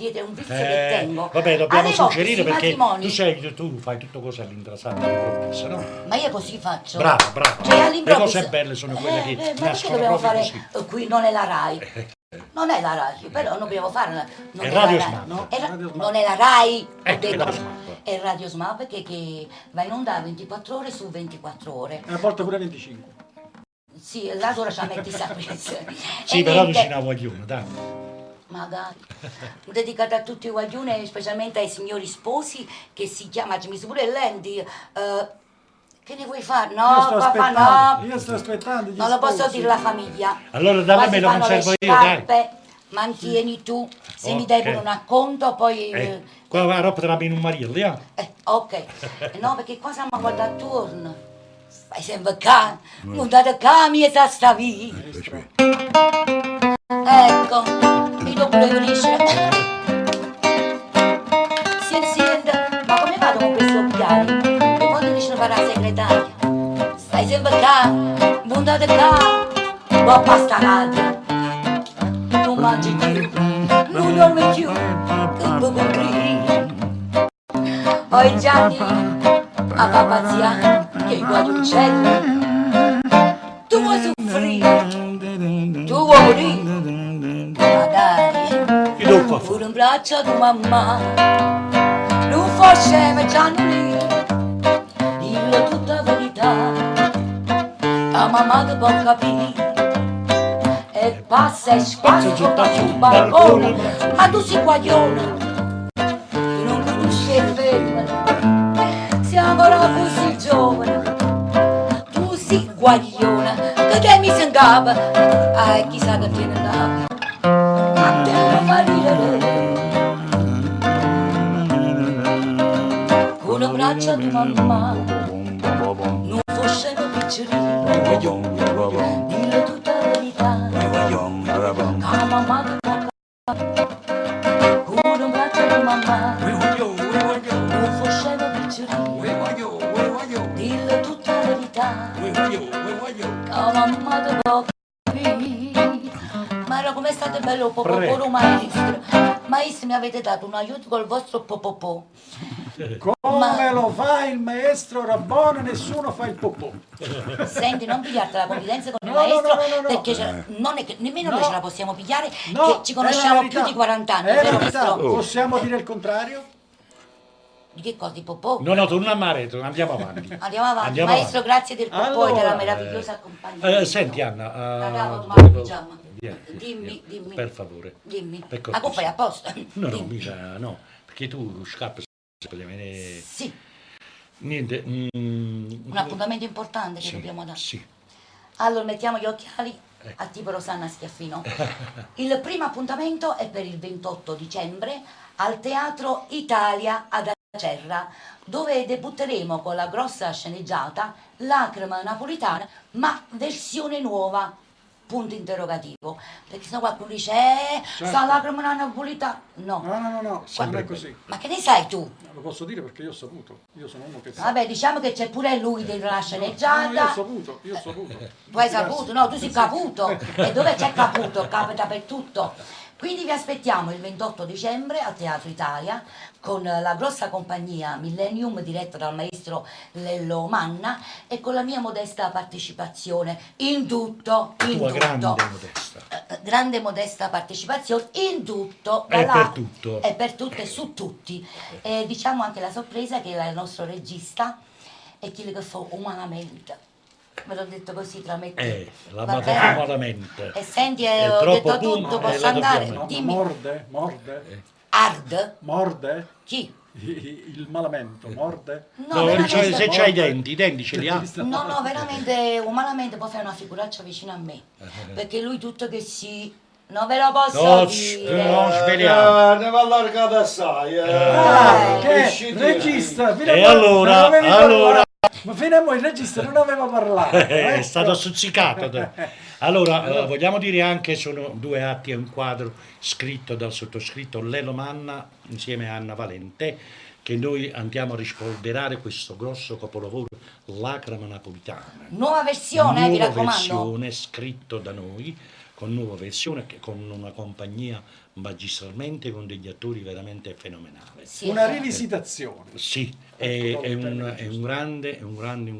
siete un vizio che tengo. Vabbè, dobbiamo Alle volte suggerire sui perché matrimoni- tu fai tutto cose all'intrasato, all'improvviso, no? Ma io così faccio. Brava, brava. Cioè Le all'improvviso. cose belle sono quelle che ma perché nascono dobbiamo proprio fare così. qui? Non è la RAI. Non è la RAI, però non dobbiamo farla. Non È la Radio RAI. Smart. No, È Radio Smart. non è la RAI. ho È detto. Radio Smart. È Radio Smart che va in onda 24 ore su 24 ore. E a volte pure 25. Sì, l'altra ce la metti sempre. Sì, però tu sei una guaglione, dai. Magari. Dedicata a tutti i guaglioni e specialmente ai signori sposi che si chiama, ci mise pure lenti. Che ne vuoi fare? No, Io sto papà, aspettando, no. io sto aspettando gli Non lo posso sposi. dire la famiglia. Allora dammi Qua si lo fanno conservo le io, dai. scarpe, mantieni tu, se mi dai Ok. pure un acconto, poi... Qua la roba te la in un mariello, ok. No, perché qua siamo a guardare attorno. Stai sempre qua, non date cami e sta via. Ecco, io pure finisce. Si sente, ma come vado con questi occhiali? E quando dicono fare la segretaria? Stai sempre qua, non date qua. va pasta radio, non mangi più, non dormi più, un po' con poi Gianni a papazia che il guagliucello. Tu vuoi soffrire, tu vuoi morire, ma dai, pure un braccio a tua mamma, non fa scema Gianni, dillo tutta la verità, la mamma che può capire, e passa e spazza sul balcone, ma tu sei guaglione, tu non conosci le femmine, siamo ancora così giovani, tu sei guaglione, che te mi si ingaba, chissà che te ne ingaba, ma te non fa ridere, con un braccio di mamma, non fosse un piccerino, dillo tutta la verità, la mamma che può capire, con un braccio di mamma, non fosse un piccerino, dillo tutta la verità, la mamma che può capire. Ma era come state bello popoporo maestro, maestro mi avete dato un aiuto col vostro popopò. Come lo fa il maestro Rabbone, nessuno fa il popò. Senti, non pigliarti la confidenza con il No, no, maestro, no, no, no. perché non è che nemmeno noi No. ce la possiamo pigliare, No, che ci conosciamo più di 40 anni, È la vero verità. maestro? Possiamo dire il contrario? Di che cosa, di popò? No, tu non amare, andiamo avanti. Andiamo avanti, Andiamo maestro, avanti. grazie del popò e della Allora, meravigliosa compagnia. Senti Anna, Bravo, ma il pigiama. vieni, Dimmi. per favore. Dimmi. Per La coppa è a posto? No, Dimmi. mica no, perché tu scappi. Sì, Niente. un appuntamento importante che Sì, dobbiamo dare. sì. Allora mettiamo gli occhiali a tipo Rosanna Schiaffino. Il primo appuntamento è per il 28 dicembre al Teatro Italia ad Acerra, dove debutteremo con la grossa sceneggiata Lacrima napolitana, ma versione nuova. Punto interrogativo. Perché se no qualcuno dice, sta lacrima napolitana. No. No, non Sempre è così. Ma che ne sai tu? Lo posso dire perché io ho saputo. Io sono uno che sa. Vabbè, diciamo che c'è pure lui dentro la No, sceneggiata. io ho saputo. Tu hai saputo? No, tu sei caputo. E dove c'è caputo? Capita per tutto. Quindi vi aspettiamo il 28 dicembre al Teatro Italia con la grossa compagnia Millennium diretta dal maestro Lello Manna e con la mia modesta partecipazione in tutto. Tua grande modesta. Grande modesta partecipazione in tutto. E per tutto. E per tutto e su tutti. E diciamo anche la sorpresa che il nostro regista è quello che fa umanamente. Me l'ho detto così tra me e te. La Va mata bene? umanamente. E senti, È ho troppo detto tutto, puma, posso la andare? dobbiamo- Dimmi. Morde? Hard? Morde? Chi? Il malamento, morde? No, veramente- se c'hai i denti ce li ha. No, veramente, umanamente può fare una figuraccia vicino a me. Perché lui tutto che si... Non ve lo posso No, dire. non sveliamo. Ne va allargata assai. Che regista? fino a E mo- allora, non avevi allora- parlato. Ma fino a mo' il regista non aveva parlato. È stato stuzzicato. Allora, vogliamo dire anche, sono due atti e un quadro scritto dal sottoscritto Lelo Manna insieme a Anna Valente, che noi andiamo a rispolverare questo grosso capolavoro Lacrima napolitana. Nuova versione, vi Nuova raccomando. versione scritto da noi, con nuova versione, con una compagnia magistralmente, con degli attori veramente fenomenali. Sì, Una sì. rivisitazione. Sì, è un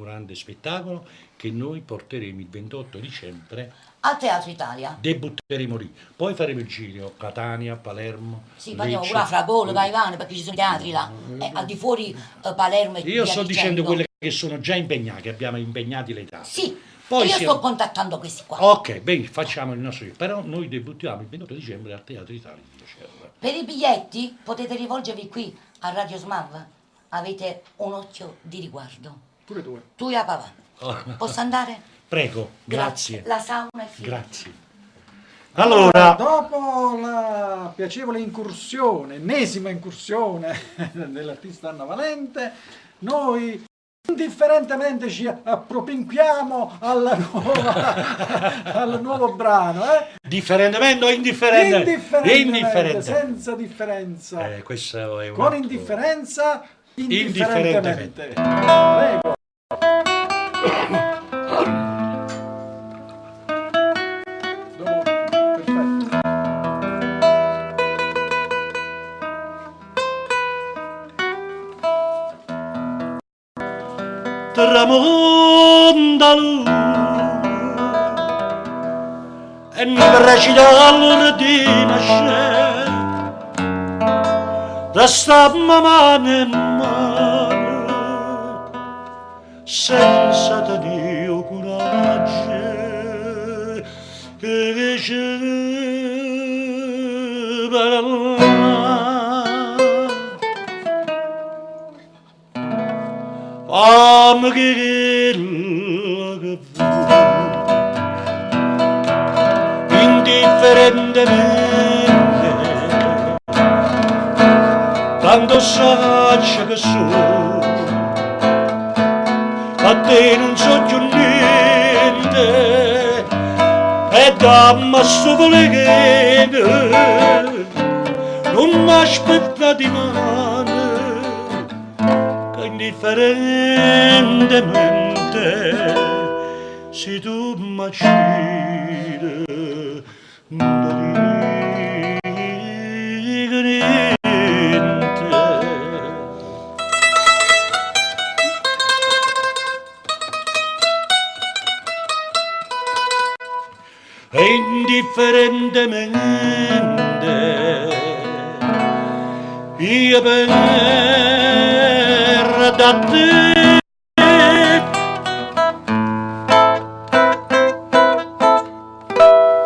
grande spettacolo che noi porteremo il 28 dicembre, Al Teatro Italia. debutteremo lì, poi faremo il giro Catania, Palermo, Sì, parliamo Lecce. pure a Fragolo, Caivano, perché ci sono i teatri là. Al di fuori Palermo e Io via sto dicendo dicendo. quelle che sono già impegnate, che abbiamo impegnati le date. Sì, Poi e io siamo- sto contattando questi qua. Ok, bene, facciamo il nostro giro, però noi debuttiamo il 28 dicembre al Teatro Italia di Acerra. Per i biglietti potete rivolgervi qui a Radio Smav. Avete un occhio di riguardo. Pure due. Tu e a papà. Posso andare? Prego, grazie. La sauna è finita. Grazie. Allora, Dopo la piacevole incursione, ennesima incursione dell'artista Anna Valente, noi indifferentemente ci appropinquiamo al nuovo brano, differentemente o indifferente? Indifferentemente, senza differenza, Questo è un con altro- indifferenza, Indifferentemente. Prego. tramonta luna e non recita all'ordine c'è da sta mano in mano senza tenere coraggio che c'è fammi che indifferentemente tanto saggio che sono a te non so più niente e dammi sto volegente non mi aspetta di mano che indifferentemente se tu mi accidi non dico niente. E indifferentemente io per da te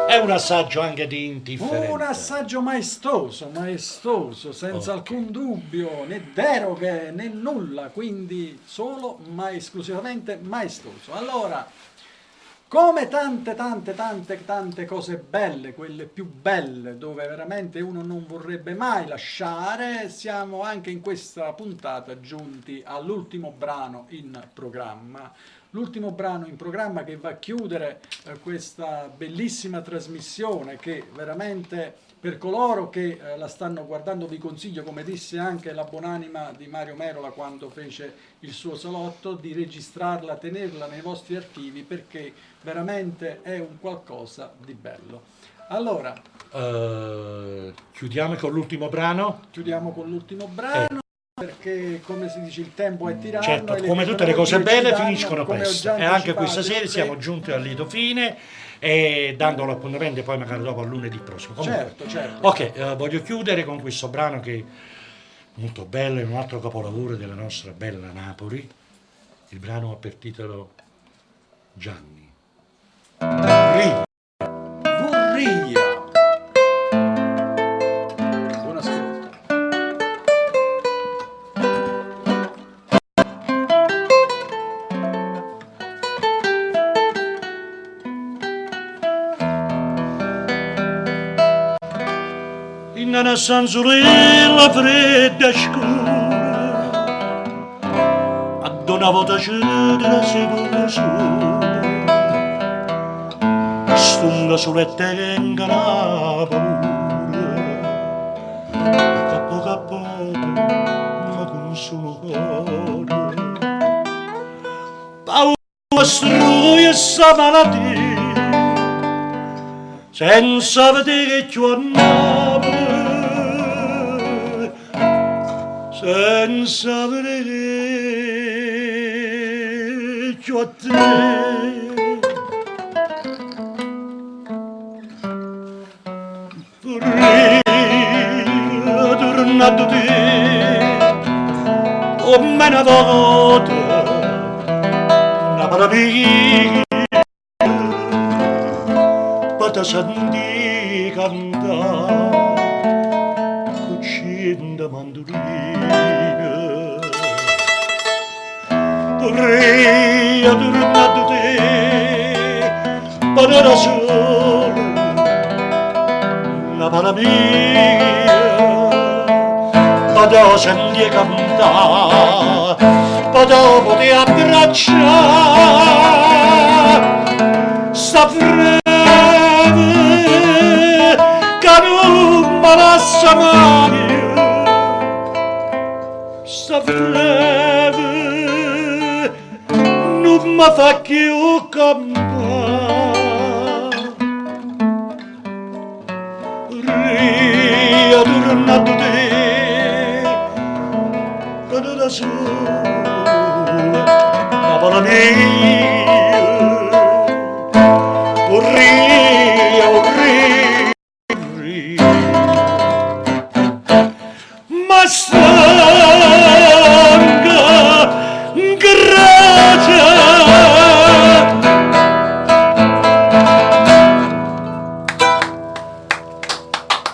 è un assaggio anche di indifferenza, un assaggio maestoso, maestoso, senza alcun dubbio, né deroghe né nulla, quindi solo ma esclusivamente maestoso. Allora, come tante cose belle, quelle più belle, dove veramente uno non vorrebbe mai lasciare, siamo anche in questa puntata giunti all'ultimo brano in programma. L'ultimo brano in programma che va a chiudere questa bellissima trasmissione che veramente per coloro che la stanno guardando vi consiglio, come disse anche la buonanima di Mario Merola quando fece il suo salotto, di registrarla, tenerla nei vostri archivi perché veramente è un qualcosa di bello. Allora, chiudiamo con l'ultimo brano? Chiudiamo con l'ultimo brano. Perché come si dice il tempo è tiranno, certo, e come tutte le cose belle danno, finiscono presto e anche questa sera siamo giunti al lieto fine e dando l'appuntamento poi magari dopo a lunedì prossimo. Comunque, certo. Ok, voglio chiudere con questo brano che è molto bello, è un altro capolavoro della nostra bella Napoli. Il brano ha per titolo Gianni Vorria. Buon ascolto. In una stanzolella fredda e scura ad una volta c'era seduta sola stunga sulle che inganava paura capo ma consuma cuore paura struia sta malattia senza vedere che ci andava senza vedere che a te vorrei tornato te come una volta una maraviglia per sentire cantare cucina mandolina vorrei tornato te per da sola una para mia per sentire cantare per dopo ti abbracciare sta freve che non mi lascia mai sta freve non mi fa più campare ritornato te per da sola Polonil, urria, urria, urria. Ma stanca gracia.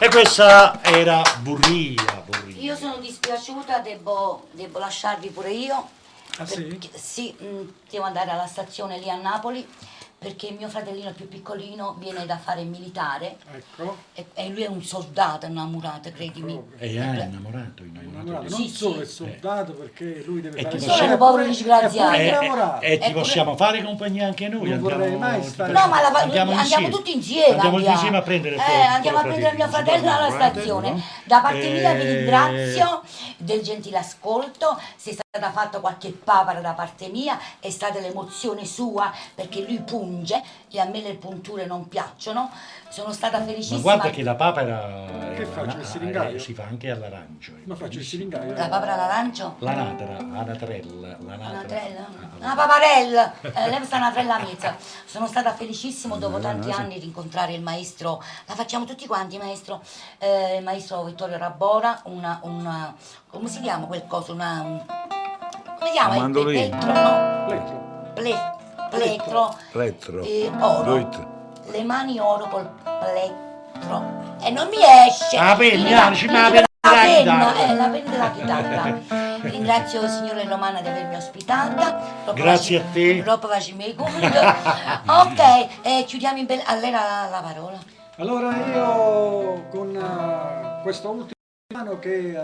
E questa era Burria. Io sono dispiaciuta, devo lasciarvi pure io. Ah, sì? Sì, devo andare alla stazione lì a Napoli perché mio fratellino più piccolino viene da fare il militare Ecco. e lui è un soldato innamorato, credimi. E è innamorato, Innamorato. di Non Sì, solo sì. è soldato perché lui deve E fare ti Solo un povero disgraziato. e pure lavorare. E ti Eppure- possiamo fare compagnia anche noi. Non vorrei mai stare- No, ma andiamo tutti insieme. Andiamo insieme a prendere andiamo a prendere mio fratello alla stazione. Da parte mia vi ringrazio del gentile ascolto. Se è stata fatta qualche papera da parte mia, è stata l'emozione sua perché lui punge e a me le punture non piacciono. Sono stata felicissima. Ma guarda che la papera Che faccio, il siringaio? si fa anche all'arancio. Ma faccio il siringaio. La papera all'arancio? L'anatrella. Anatrella? Una paparella, lei sta una trella mezza. Sono stata felicissima dopo tanti anni di incontrare il maestro, la facciamo tutti quanti maestro, il maestro Vittorio Rabora, come si chiama quel coso? Come si chiama? Un mandolino. Plettro, no? Plettro. Plettro. Plettro. Oro. Doit. Le mani oro col plettro. E non mi esce. Ah, penna, ci ma la la chitarra. penna, la penna della chitarra. Ringrazio il signore Lomana di avermi ospitata. Grazie a te. Dopo facciamo i conti. Ok, chiudiamo in bella. A lei la parola. Allora io con questo ultimo brano che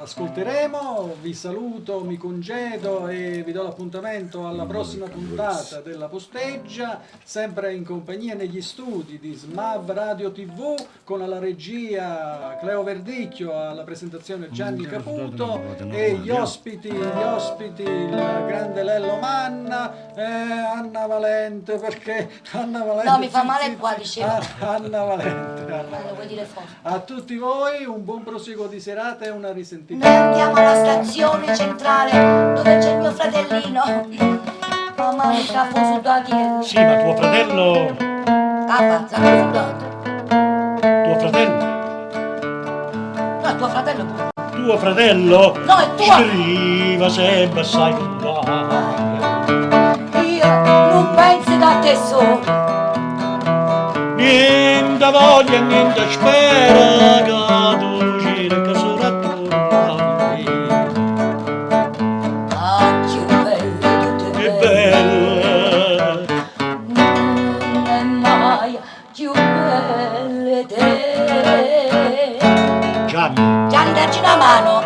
ascolteremo vi saluto, mi congedo e vi do l'appuntamento alla prossima puntata della Posteggia, sempre in compagnia negli studi di SMAV Radio TV con alla regia Cleo Verdicchio, alla presentazione Gianni Caputo e gli ospiti il grande Lello Manna e Anna Valente, perché Anna Valente... No, mi fa male qua, dicevo. Anna Valente. Lo vuoi dire forte? A tutti voi un buon proseguo di serata e una risentiva. Noi andiamo alla stazione centrale dove c'è il mio fratellino. Mamma mi sta sudato. Sì, ma tuo fratello. Papà, sta sudato. Tuo fratello? No, tuo fratello pure. Tuo fratello? No, è tuo. Scriva sempre assai lontano. Io non penso da te solo. Niente voglia, niente spera che tu cerca solo attorno a me. Ah, più bello di Che te. bella. Non è mai più belle te. Gianni. Gianni, dacci una mano.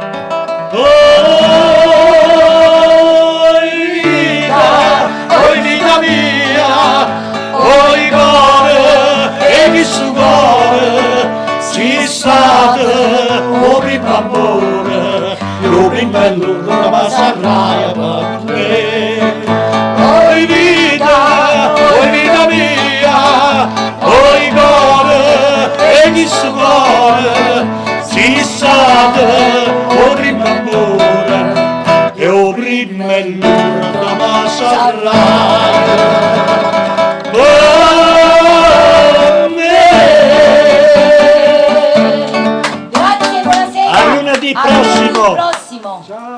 Oi vita mia, oi cuore, e chi su cuore, si state, o prima amore, io prima bello non la sarraia per me. Oi vita mia, oi cuore, e chi su cuore, si state, o prima amore, e o prima l'una ma sarraia. Grazie, buonasera. A lunedì A lunedì prossimo. prossimo. Ciao.